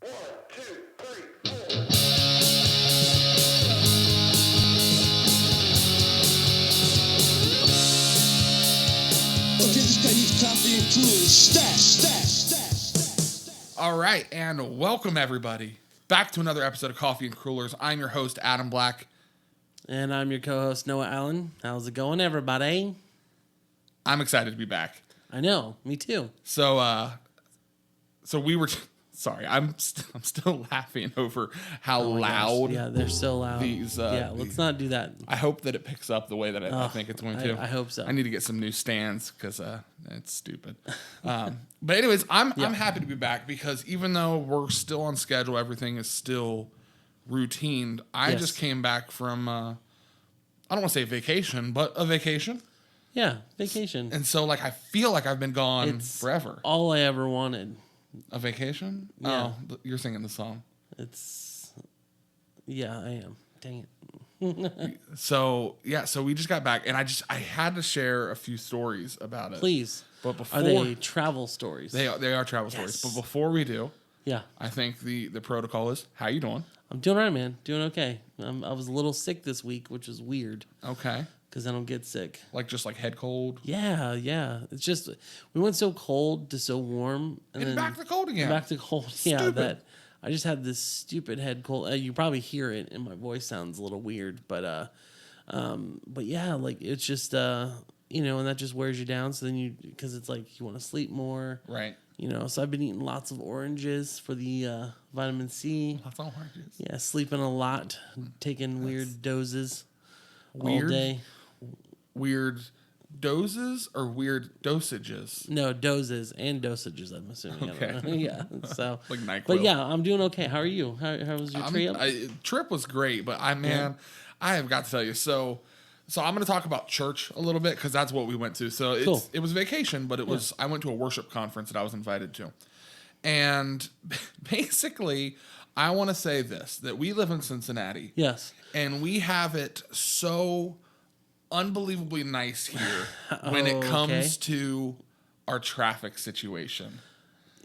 1, 2, 3, 4. Okay, this guy needs coffee and coolers. Stash. All right, and welcome everybody back to another episode of Coffee and Crullers. I'm your host, Adam Black. And I'm your co-host, Noah Allen. How's it going, everybody? I'm excited to be back. I know, me too. So we were. Sorry, I'm still laughing over how loud. Yeah, they're so loud. These, let's not do that. I hope that it picks up the way that I think it's going to. I hope so. I need to get some new stands because it's stupid. But anyways, I'm happy to be back because even though we're still on schedule, everything is still routine. I Yes. just came back from I don't want to say vacation, but a vacation. Yeah, vacation. And so like I feel like I've been gone It's forever. all I ever wanted. A vacation? Yeah. Oh, you're singing the song. Yeah, I am. Dang it. So we just got back, and I had to share a few stories about it. Please. But before Are they travel stories? they are travel stories. But before we do, Yeah. I think the protocol is how you doing? I'm doing all right, man. Doing okay. I was a little sick this week, which is weird Okay, because I don't get sick. like head cold, Yeah. It's just we went so cold to so warm, and and then back to cold again. back to cold. Yeah, Stupid. that I just had this stupid head cold. You probably hear it, and my voice sounds a little weird, but yeah, like it's just and that just wears you down. So then because it's like you want to sleep more, Right. So I've been eating lots of oranges for the vitamin C. That's all oranges. Yeah, sleeping a lot, taking weird doses Weird? all day. Weird doses or weird dosages? No, doses and dosages, I'm assuming. Okay. I don't know. Yeah. So Like NyQuil. But yeah, I'm doing okay. How are you? How was your trip? Trip was great, but I have got to tell you. So I'm going to talk about church a little bit because that's what we went to. So Cool. it was vacation, but I went to a worship conference that I was invited to. And basically, I want to say this, that we live in Cincinnati. Yes. And we have it so unbelievably nice here when it comes to our traffic situation.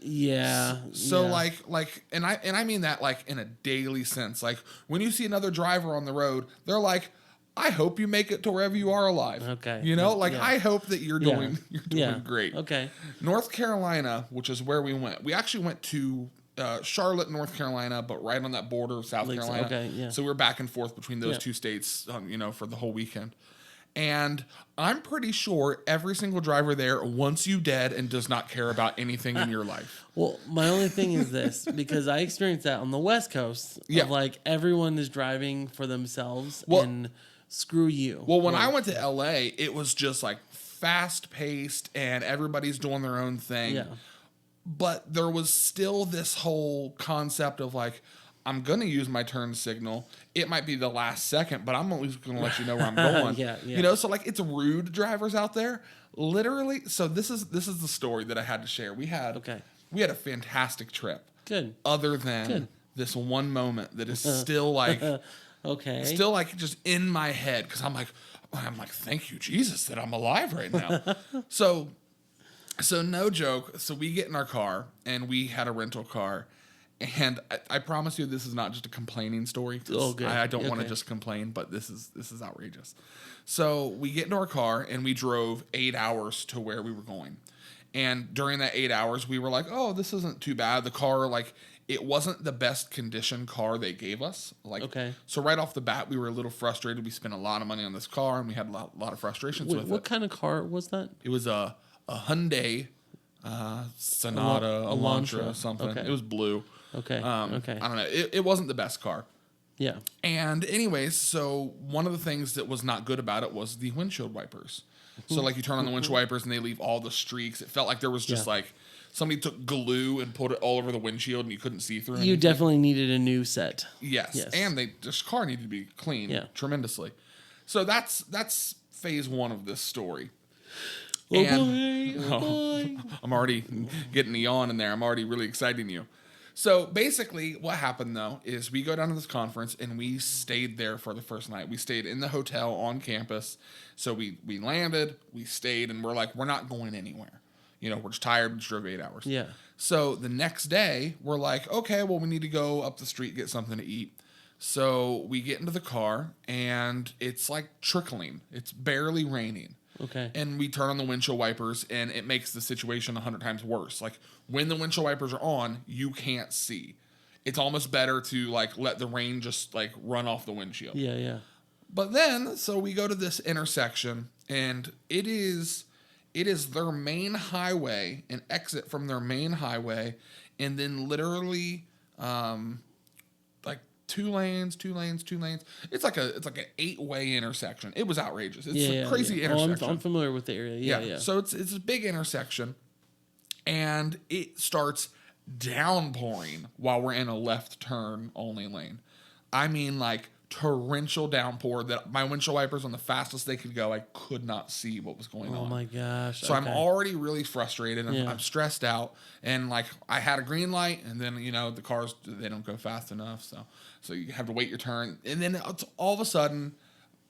Yeah. So yeah. and I mean that like in a daily sense. Like when you see another driver on the road, they're like, I hope you make it to wherever you are alive. Okay. Like Yeah. I hope that you're doing great. Okay. North Carolina, which is where we went. We actually went to Charlotte, North Carolina, but right on that border of South Lakes, Carolina. okay, yeah. So we were back and forth between those Yeah. two states, for the whole weekend. And I'm pretty sure every single driver there wants you dead and does not care about anything in your life. Well, my only thing is this, because I experienced that on the West Coast. Yeah. Of like everyone is driving for themselves Well- and screw you. Well, when Like, I went to LA, it was just like fast paced and everybody's doing their own thing. Yeah. But there was still this whole concept of like, I'm going to use my turn signal. It might be the last second, but I'm at least going to let you know where I'm going. Yeah. So like it's rude drivers out there. Literally. So this is the story that I had to share. We had a fantastic trip. Good. Other than Good. this one moment that is still like Okay. still like just in my head because I'm like, thank you, Jesus, that I'm alive right now. So no joke. So we get in our car and we had a rental car. And I promise you, this is not just a complaining story. 'Cause Oh, good. I don't want to Okay. just complain, but this is outrageous. So we get into our car and we drove 8 hours to where we were going. And during that 8 hours, we were like, oh, this isn't too bad. The car, like, it wasn't the best condition car they gave us. Like, Okay. So right off the bat, we were a little frustrated. We spent a lot of money on this car, and we had a lot of frustrations with What it. kind of car was that? It was a Hyundai Sonata, Elantra. Elantra, something. Okay. It was blue. Okay. Okay. I don't know. It wasn't the best car. Yeah. And anyways, so one of the things that was not good about it was the windshield wipers. So like you turn on the windshield wipers and they leave all the streaks. It felt like there was just Yeah. like somebody took glue and put it all over the windshield and you couldn't see through You anything. definitely needed a new set. Yes. Yes. And this car needed to be cleaned Yeah. tremendously. So that's phase one of this story. Oh, And- boy, oh, boy. I'm already getting the yawn in there. I'm already really exciting you. So basically, what happened though is we go down to this conference and we stayed there for the first night. We stayed in the hotel on campus. So we landed, we stayed, and we're like, we're not going anywhere. You know, we're just tired. We just drove 8 hours. Yeah. So the next day, we're like, okay, well, we need to go up the street, get something to eat. So we get into the car, and it's like trickling. It's barely raining. Okay. And we turn on the windshield wipers, and it makes the situation 100 times worse. Like, when the windshield wipers are on, you can't see. It's almost better to, like, let the rain just, like, run off the windshield. Yeah, yeah. But then, so we go to this intersection, and it is their main highway, an exit from their main highway, and then literally, like 2 lanes. It's like an 8-way intersection. It was outrageous. It's a crazy intersection. I'm familiar with the area. Yeah. So it's a big intersection, and it starts downpouring while we're in a left turn only lane. I mean, like, torrential downpour that my windshield wipers, on the fastest they could go, I could not see what was going on. Oh my gosh. So I'm already really frustrated. I'm stressed out, and like, I had a green light, and then, you know, the cars, they don't go fast enough, so you have to wait your turn, and then all of a sudden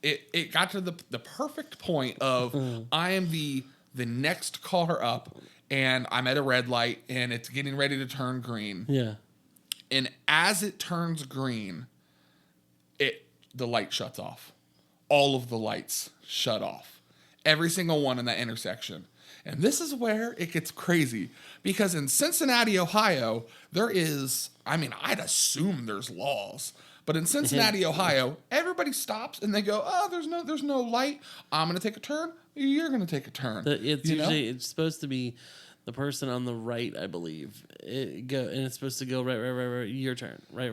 it got to the perfect point of I am the next car up, and I'm at a red light, and it's getting ready to turn green. Yeah. And as it turns green, the light shuts off. All of the lights shut off. Every single one in that intersection. And this is where it gets crazy, because in Cincinnati, Ohio, there is, I mean, I'd assume there's laws, but in Cincinnati, Ohio, everybody stops and they go, "Oh, there's no light. I'm going to take a turn. You're going to take a turn." It's supposed to be the person on the right, I believe. And it's supposed to go right, your turn. Right.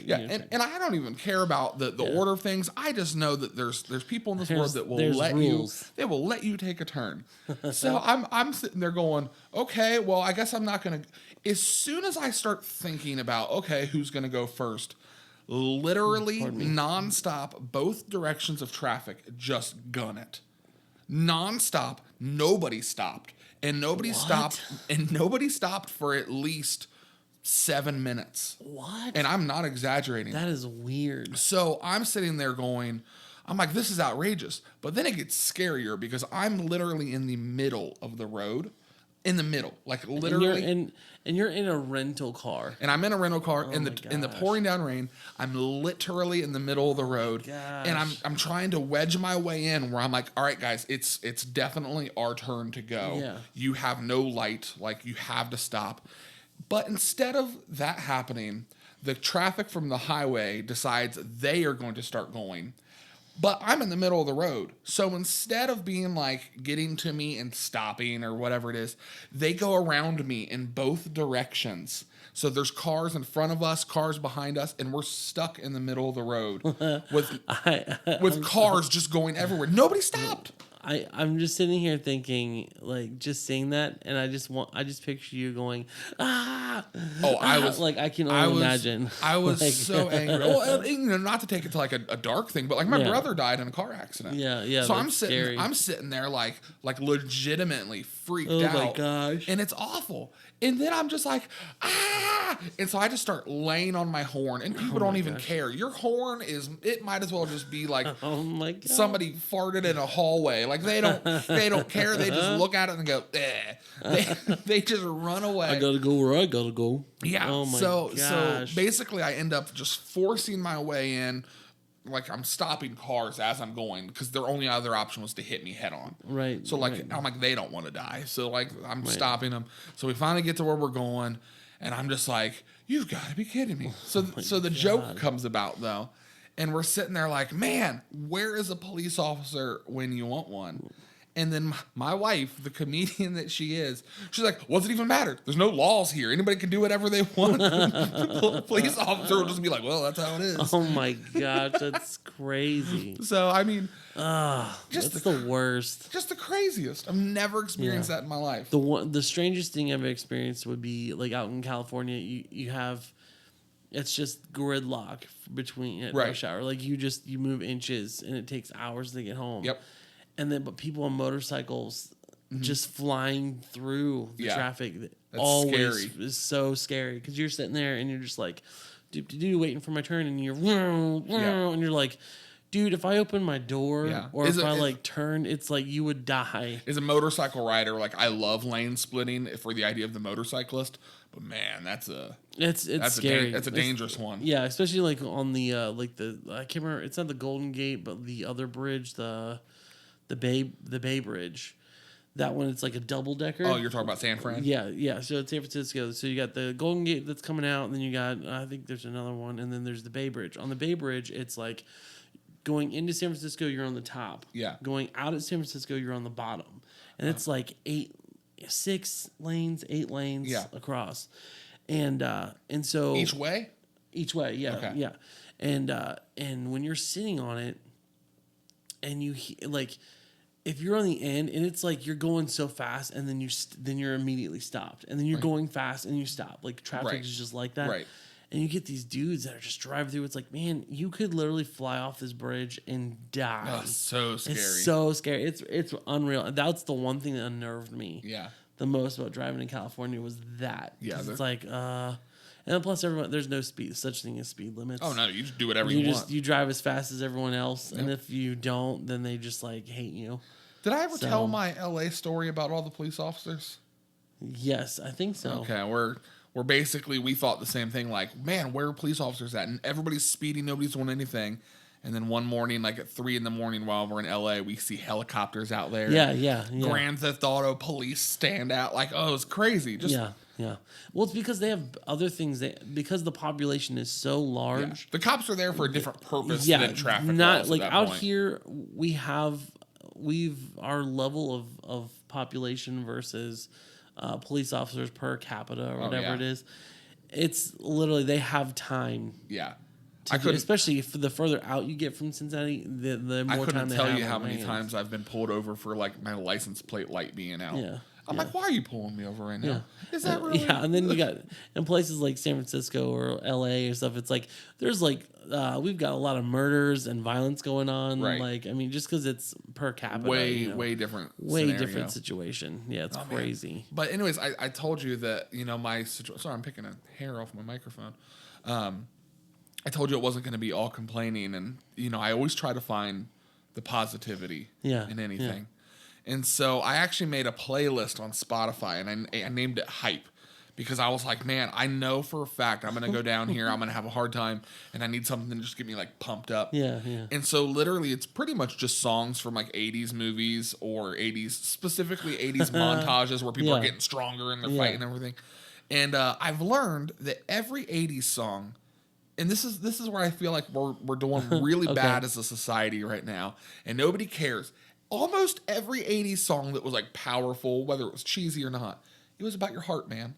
Yeah, and I don't even care about the order of things. I just know that there's people in this world that will let rules. They will let you take a turn. So I'm sitting there going, okay, well, I guess I'm not gonna. As soon as I start thinking about, okay, who's gonna go first, literally nonstop, both directions of traffic just gun it. Nonstop, nobody stopped. And nobody stopped for at least 7 minutes. What? And I'm not exaggerating. That is weird. So I'm sitting there going, I'm like, this is outrageous. But then it gets scarier, because I'm literally in the middle of the road. In the middle, like literally. And you're in a rental car. And I'm in a rental car in the pouring down rain. I'm literally in the middle of the road. And I'm trying to wedge my way in, where I'm like, all right, guys, it's definitely our turn to go. Yeah. You have no light, like, you have to stop. But instead of that happening, the traffic from the highway decides they are going to start going. But I'm in the middle of the road. So instead of being like getting to me and stopping or whatever it is, they go around me in both directions. So there's cars in front of us, cars behind us, and we're stuck in the middle of the road with cars just going everywhere. Nobody stopped. I'm just sitting here thinking, like, just seeing that, and I just picture you going, ah. Oh, I was like, I can only imagine. I was like, so angry. Well, you know, not to take it to like a dark thing, but like, my brother died in a car accident. Yeah. So I'm sitting there like legitimately freaked out. Oh my gosh. And it's awful. And then I'm just like, ah! And so I just start laying on my horn, and people don't even care. Your horn it might as well just be like, oh my God, somebody farted in a hallway. Like, they don't care. They just look at it and go, eh. They just run away. I gotta go where I gotta go. Yeah. Oh my so gosh. basically I end up just forcing my way in. Like, I'm stopping cars as I'm going, because their only other option was to hit me head on. Right. So, like, I'm like, they don't want to die. So, like, I'm stopping them. So we finally get to where we're going, and I'm just like, you've got to be kidding me. So the joke comes about, though, and we're sitting there like, man, where is a police officer when you want one? And then my wife, the comedian that she is, she's like, what's it even matter? There's no laws here. Anybody can do whatever they want. The police officer will just be like, well, that's how it is. Oh my gosh, that's crazy. So, I mean, that's the worst. Just the craziest. I've never experienced that in my life. The strangest thing I've experienced would be, like, out in California, you have, it's just gridlock between rush hour. Like, you move inches, and it takes hours to get home. Yep. But people on motorcycles just flying through the traffic That's always scary. is so scary, because you're sitting there and you're just like, waiting for my turn, and you're and you're like, dude, if I open my door Yeah. or Is if it- I is- like turn, it's like you would die. As a motorcycle rider, like I love lane splitting for the idea of the motorcyclist, but man, that's It's scary. That's a dangerous one. Yeah, especially like on the I can't remember. It's not the Golden Gate, but the other bridge, the Bay Bridge. That one, it's like a double decker. Oh, you're talking about San Fran? Yeah, yeah. So it's San Francisco. So you got the Golden Gate that's coming out, and then you got I think there's another one, and then there's the Bay Bridge. On the Bay Bridge, it's like going into San Francisco, you're on the top. Yeah. Going out of San Francisco, you're on the bottom, and it's like 8 lanes Yeah. across, and so Each way? each way, yeah, Okay. yeah, and when you're sitting on it, and like, if you're on the end, and it's like you're going so fast, and then you're immediately stopped, and then you're Right. going fast, and you stop. Like traffic Right. is just like that, Right. And you get these dudes that are just driving through. It's like, man, you could literally fly off this bridge and die. Oh, so scary. It's so scary. It's unreal. That's the one thing that unnerved me Yeah. the most about driving in California was that. Yeah, 'Cause it's the- like, and plus everyone, there's no such thing as speed limits. Oh no, you just do whatever You you, just want. you drive as fast as everyone else, and Yep. if you don't, then they just like hate you. Did I ever So- tell my LA story about all the police officers? Yes, I think so. Okay, we're basically we thought the same thing. Like, man, where are police officers at? And everybody's speeding, nobody's doing anything. And then one morning, like at 3 a.m. while we're in LA, we see helicopters out there. Yeah. Grand Theft Auto police stand out. Like, oh, it's crazy. Just Yeah. Well, it's because they have other things. Because the population is so yeah. large. The cops are there for a different purpose Yeah, than traffic not laws like at that out point. here. We've our level of population versus police officers per capita or whatever yeah. it is. It's literally they have time. Yeah. To I do, couldn't especially for the further out you get from Cincinnati, the I more couldn't time they tell have you on how many lanes. times I've been pulled over for like my license plate light being out. Yeah, I'm yeah. like, why are you pulling me over right now? Yeah. Is that really? Yeah, and then you got in places like San Francisco or LA or stuff. It's like there's like we've got a lot of murders and violence going on. Right. Like I mean, just because it's per capita, Way different. way scenario. different situation. Yeah, it's Oh, man. crazy. But anyways, I told you that my situation. Sorry, I'm picking a hair off my microphone. I told you it wasn't going to be all complaining, and I always try to find the positivity Yeah, in anything. And so I actually made a playlist on Spotify, and I named it Hype because I was like, man, I know for a fact I'm going to go down here, I'm going to have a hard time, and I need something to just get me like pumped up. Yeah. And so literally it's pretty much just songs from like 80s movies or 80s, specifically 80s montages where people are Yeah. getting stronger and they're Yeah. fighting and everything. And I've learned that every 80s song, and this is where I feel like we're doing really Okay. bad as a society right now, and nobody cares. Almost every 80s song that was like powerful, whether it was cheesy or not, it was about your heart, man.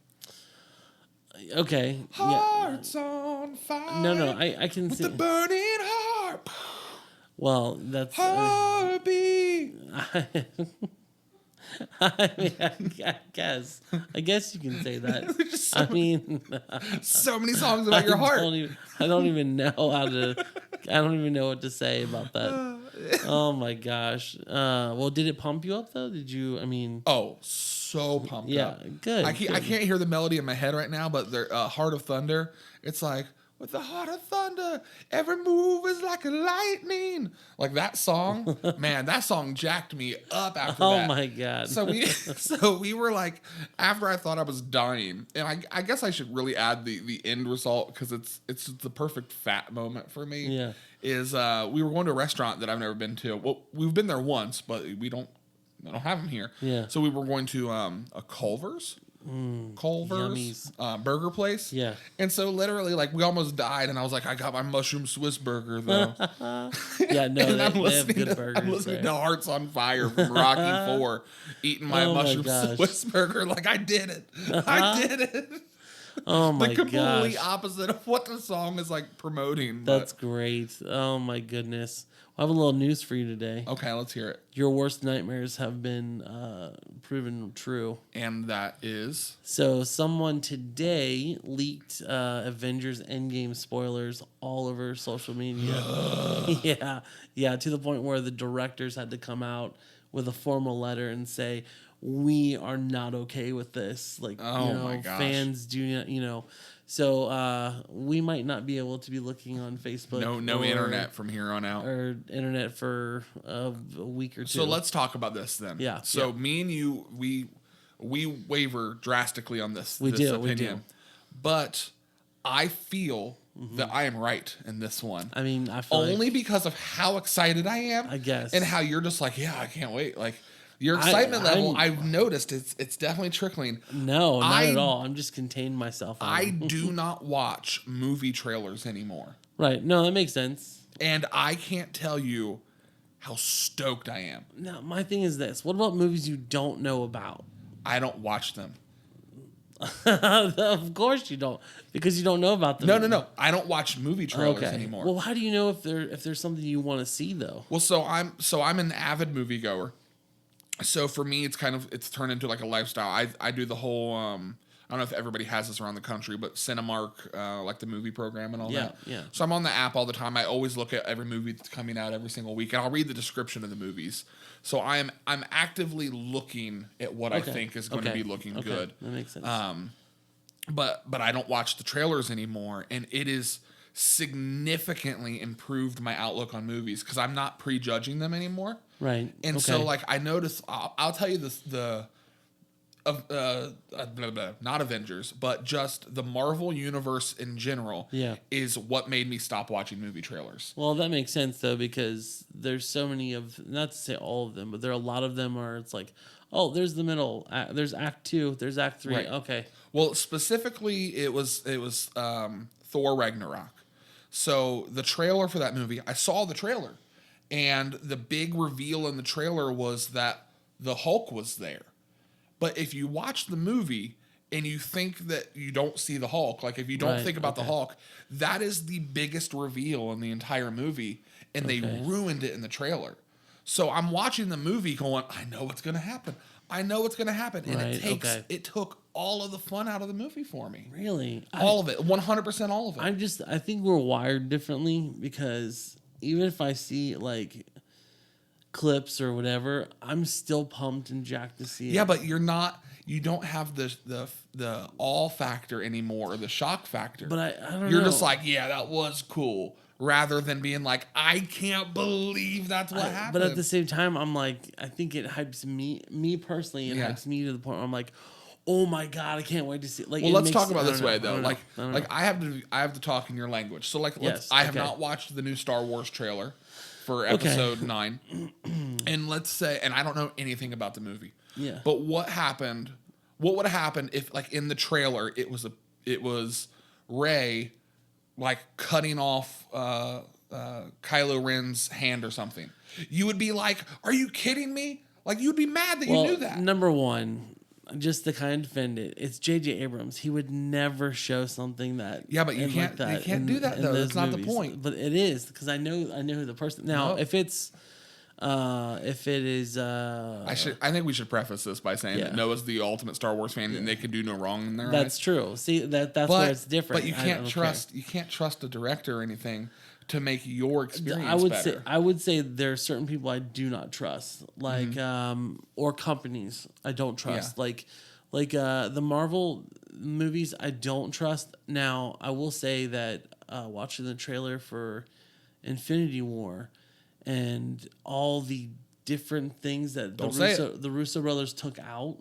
Okay. Yeah. Hearts on fire. No, I can with see. the burning heart. Well, that's. Heartbeat. I mean, I guess you can say that. Just so, I mean, so many songs about your heart. I don't even know how to. I don't even know what to say about that. Oh my gosh. Well, did it pump you up though? Did you? I mean. Oh, so pumped Yeah. up. Good. I can't hear the melody in my head right now, but the Heart of Thunder, it's like, with the heart of thunder, every move is like a lightning. Like that song, man, that song jacked me up after Oh that. my god. So we were like, after I thought I was dying, and I guess I should really add the end result because it's the perfect fat moment for me. Yeah. Is we were going to a restaurant that I've never been to. Well, we've been there once, but I don't have them here. Yeah. So we were going to a Culver's. Culver's burger place. Yeah. And so literally, like, we almost died, and I was like, I got my mushroom Swiss burger though. Yeah. No, And they have good I'm burgers listening there. to Hearts on Fire from Rocky 4, eating my Oh my mushroom gosh. Swiss burger. Like, I did it. I did it. Oh my The completely gosh. opposite of what the song is like promoting. But That's great. Oh my goodness. I have a little news for you today. okay, let's hear it. Your worst nightmares have been proven true. And that is So someone today leaked Avengers Endgame spoilers all over social media. Yeah, to the point where the directors had to come out with a formal letter and say, "We are not okay with this." Like, Oh my gosh. fans do, So we might not be able to be looking on Facebook. No internet from here on out. or internet for a week or two. So let's talk about this then. Yeah, So yeah. me and you, we waver drastically on this. We this do, opinion. we do. But I feel that I am right in this one. I mean, I feel Only like, because of how excited I am. I guess. And how you're just like, yeah, I can't wait. Like your excitement level, I'm- I've noticed it's definitely trickling. no, not I- at all. I'm just containing myself. on I it. do not watch movie trailers anymore. Right. No, that makes sense. And I can't tell you how stoked I am. Now, my thing is this: what about movies you don't know about? I don't watch them. Of course you don't, because you don't know about them. No. I don't watch movie trailers anymore. Well, how do you know if there's something you want to see though? Well, so I'm an avid moviegoer. So for me, it's turned into like a lifestyle. I do the whole I don't know if everybody has this around the country, but Cinemark, like the movie program and all Yeah, that. yeah. So I'm on the app all the time. I always look at every movie that's coming out every single week, and I'll read the description of the movies. So I'm actively looking at what I Okay, think is going to okay, be looking okay, good. That makes sense. But I don't watch the trailers anymore, and it is significantly improved my outlook on movies because I'm not prejudging them anymore. Right. And okay. so like I noticed, I'll tell you this, not Avengers, but just the Marvel universe in general Yeah. is what made me stop watching movie trailers. Well, that makes sense though, because there's so many of, not to say all of them, but there are a lot of them are, it's like, oh, there's the middle, there's Act 2, there's Act 3. Right. Okay. Well, specifically, it was Thor Ragnarok. So the trailer for that movie, I saw the trailer, and the big reveal in the trailer was that the Hulk was there. But if you watch the movie and you think that you don't see the Hulk, like if you don't Right, think about the okay. Hulk, that is the biggest reveal in the entire movie, and they Okay. ruined it in the trailer. So I'm watching the movie going, I know what's going to happen. I know what's going to happen. And Right, okay. it took all of the fun out of the movie for me. Really? All of it. 100% all of it. I think we're wired differently, because even if I see like clips or whatever, I'm still pumped and jacked to see it. Yeah, but you don't have the awe factor anymore, or the shock factor. But I don't know. You're just like, yeah, that was cool, rather than being like, I can't believe that's what happened. But at the same time, I'm like, I think it hypes me personally. It Yeah. hypes me to the point where I'm like, oh my god, I can't wait to see. Like, Well, it let's makes- talk about I this don't way know, I though. don't Like, know, I don't like know. I have to talk in your language. So like, Yes, I have okay. not watched the new Star Wars trailer for Episode 9, and let's say, and I don't know anything about the movie. Yeah. But what happened? What would have happened if, like, in the trailer, it was Rey, like, cutting off Kylo Ren's hand or something? You would be like, "Are you kidding me?" Like, you'd be mad that you knew that. Number one, just to kind of defend it, it's J.J. Abrams. He would never show something that. Yeah, but you and can't- you can't do that, though. those That's not the point. But it is, because I know who the person. Now, No. if it is. I think we should preface this by saying Yeah. that Noah's the ultimate Star Wars fan, and they can do no wrong in their That's eyes. true. See, that's where it's different. But you I can't don't trust a director or anything to make your experience better. I would say there are certain people I do not trust, like Mm-hmm. or companies I don't trust, like the Marvel movies I don't trust. Now I will say that watching the trailer for Infinity War and all the different things that the Russo brothers took out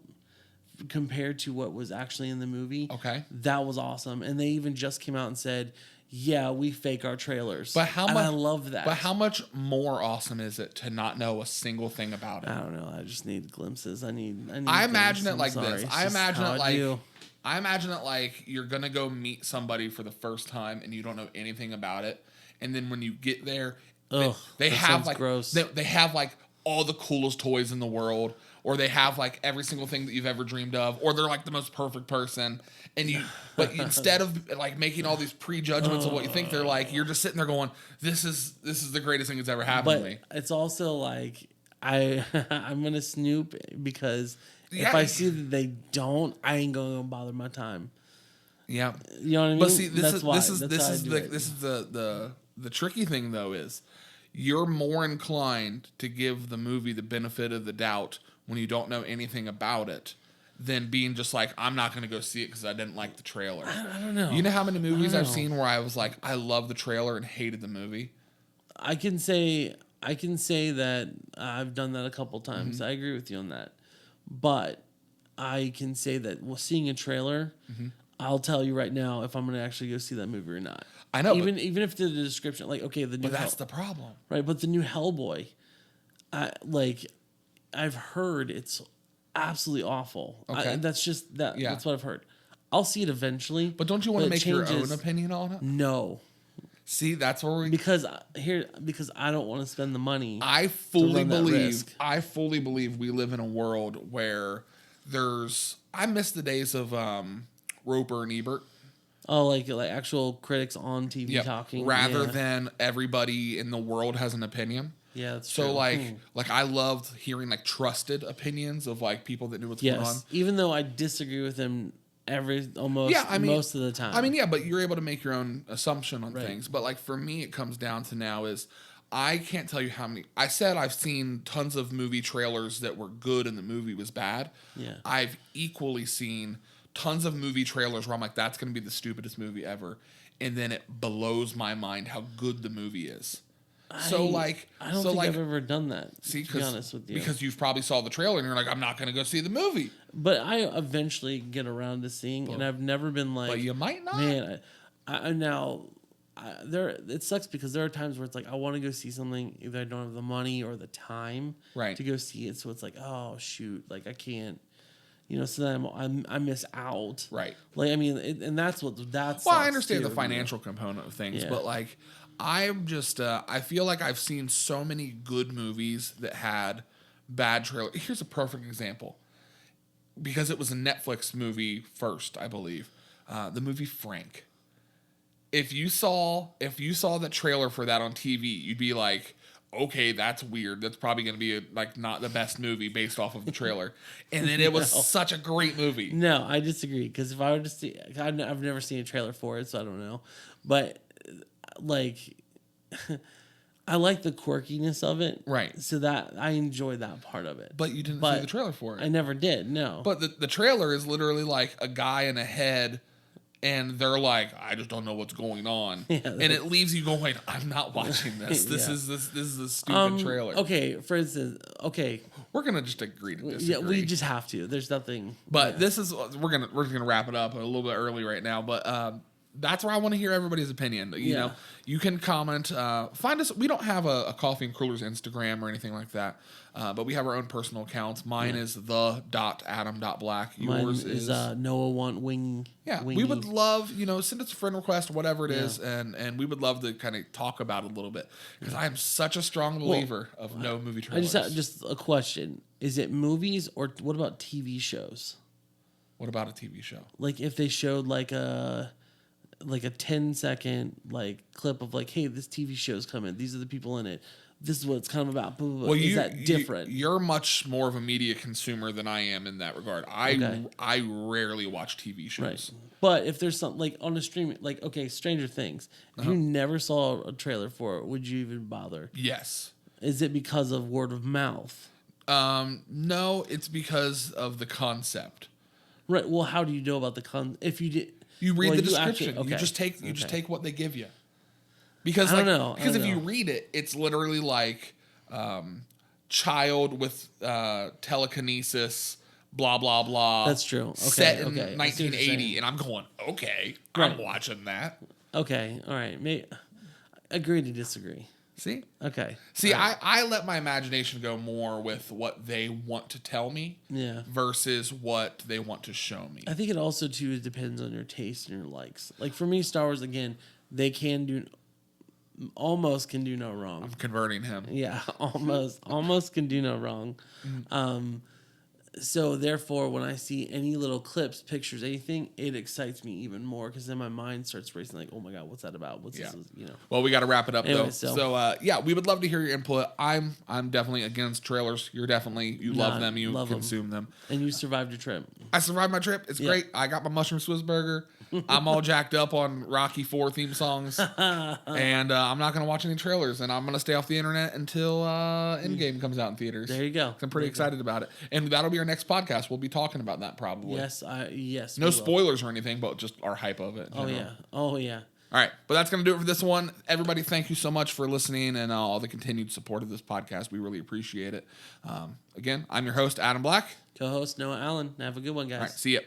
compared to what was actually in the movie, Okay. that was awesome. And they even just came out and said, yeah, we fake our trailers. But how and much? I love that. But how much more awesome is it to not know a single thing about it? I don't know. I just need glimpses. I need I imagine glimpses. it I'm like sorry. this. It's I just imagine how it I like do. I imagine it like you're gonna go meet somebody for the first time and you don't know anything about it, and then when you get there, Ugh, they that have sounds like gross. they have like all the coolest toys in the world, or they have like every single thing that you've ever dreamed of, or they're like the most perfect person, and but instead of like making all these prejudgments of what you think, they're like, you're just sitting there going, this is the greatest thing that's ever happened to But me. it's also like I'm gonna snoop, because Yeah. if I see that they don't, I ain't gonna bother my time. Yeah. You know what I mean? But see, this That's is why. this is That's this how I is do the it. this is the tricky thing though is you're more inclined to give the movie the benefit of the doubt when you don't know anything about it than being just like, I'm not going to go see it because I didn't like the trailer. I don't know. You know how many movies I've know. seen where I was like, I love the trailer and hated the movie? I can say that I've done that a couple times. Mm-hmm. I agree with you on that. But I can say that seeing a trailer, I'll tell you right now if I'm going to actually go see that movie or not. I know, Even if the description, like, okay, the new But that's the problem. right, but the new Hellboy, I've heard it's absolutely awful. Okay. That's just that. Yeah. That's what I've heard. I'll see it eventually. But don't you want to it make your own changes- opinion on it? No, See, that's where we. because I don't want to spend the money. I fully run that believe. risk. I fully believe we live in a world where there's. I miss the days of Roper and Ebert. Oh, like actual critics on TV Yep. talking Rather yeah. than everybody in the world has an opinion. Yeah, that's So true. like I loved hearing like trusted opinions of like people that knew what's going on. Yes, even though I disagree with him almost Yeah, I mean, most of the time. I mean, yeah, but you're able to make your own assumption on Right. things. But like for me, it comes down to now is I can't tell you how many. I said I've seen tons of movie trailers that were good and the movie was bad. Yeah. I've equally seen tons of movie trailers where I'm like, that's going to be the stupidest movie ever, and then it blows my mind how good the movie is. So like, I don't so think like, I've ever done that. see, to be honest with you, because you've probably saw the trailer and you're like, I'm not going to go see the movie, but I eventually get around to seeing, and I've never been like, but you might not. man, there it sucks because there are times where it's like I want to go see something, either I don't have the money or the time Right. to go see it, so it's like, oh shoot, like I can't, so then I miss out. Right. Like I mean, and that's. Well, I sucks, understand too, the financial component of things, Yeah. but like, I'm just, I feel like I've seen so many good movies that had bad trailers. Here's a perfect example, because it was a Netflix movie first, I believe. The movie Frank. If you saw the trailer for that on TV, you'd be like, okay, that's weird. That's probably going to be like not the best movie based off of the trailer. And then it was such a great movie. No, I disagree because if I were to see, I've never seen a trailer for it, so I don't know. But like, I like the quirkiness of it, Right. So that I enjoy that part of it. But you didn't But see the trailer for it. I never did. No, But the trailer is literally like a guy in a head, and they're like, I just don't know what's going on, Yeah, and it leaves you going, I'm not watching this. This Yeah. is a stupid trailer. Okay, for instance, We're gonna just agree to disagree. yeah, we just have to. There's nothing. But yeah. this is we're just gonna wrap it up a little bit early right now. But that's where I want to hear everybody's opinion. You Yeah. know, you can comment. Find us. We don't have a Coffee and Crullers Instagram or anything like that. But we have our own personal accounts. Mine is the.adam.black. Mine Yours is Noah Want Wing. Yeah, wingy. we would love, send us a friend request, whatever it is, and we would love to kind of talk about it a little bit, because I am such a strong believer of no movie I trailers. just a question: is it movies or what about TV shows? What about a TV show? Like if they showed like a 10-second clip of hey, this TV show's coming. These are the people in it. This is what it's kind of about. Blah, blah, blah. Well, is that different? You're much more of a media consumer than I am in that regard. Okay. I rarely watch TV shows. Right. But if there's something on a streaming, okay, Stranger Things. If you never saw a trailer for it, would you even bother? Yes. Is it because of word of mouth? No, it's because of the concept. Right. Well, how do you know about if you did? You read well, the you description. actually- You okay. just Okay. take what they give you. Because I don't know. Because if you read it, it's literally child with telekinesis, blah blah blah. That's true. Okay, Set in okay. I see what you're 1980, saying. and I'm going, okay, Right. I'm watching that. Okay. All right. Agree to disagree. See, Okay. see, All right. I let my imagination go more with what they want to tell me, Yeah. versus what they want to show me. I think it also too depends on your taste and your likes. Like for me, Star Wars again, they almost can do no wrong. I'm converting him. Yeah, almost can do no wrong. So therefore, when I see any little clips, pictures, anything, it excites me even more because then my mind starts racing. Like, oh my god, what's that about? What's Yeah. this? Well, we got to wrap it up Anyway, though. so- So yeah, we would love to hear your input. I'm definitely against trailers. You're definitely love Nah, them. You love 'em. consume them. And you survived your trip. I survived my trip. It's Yeah. great. I got my mushroom Swiss burger. I'm all jacked up on Rocky 4 theme songs, and I'm not gonna watch any trailers, and I'm gonna stay off the internet until Endgame comes out in theaters. There you go. I'm pretty excited about it, and that'll be our next podcast. We'll be talking about that probably. Yes. No we will. spoilers or anything, but just our hype of it. in Oh general. yeah. Oh yeah. All right, but that's going to do it for this one. Everybody, thank you so much for listening and all the continued support of this podcast. We really appreciate it. Again, I'm your host, Adam Black. Co-host Noah Allen. Have a good one, guys. All right, see ya.